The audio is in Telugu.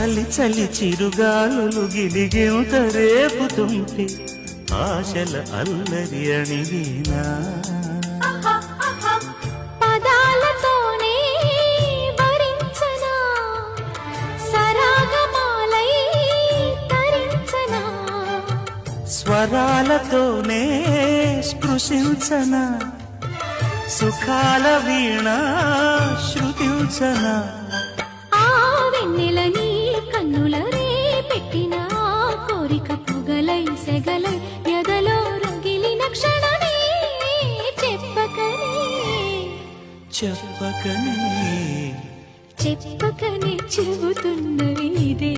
చలి చలి చిరుగాలులు గిలిగింత రేపుతుంటే ఆశల అల్లరి అణిగినా పదాలతోనే భరించనా సరాగమాలై తరించనా స్వరాలతోనే స్పృశించనా సుఖాల వీణ శృతించనా ఆ వెన్నెల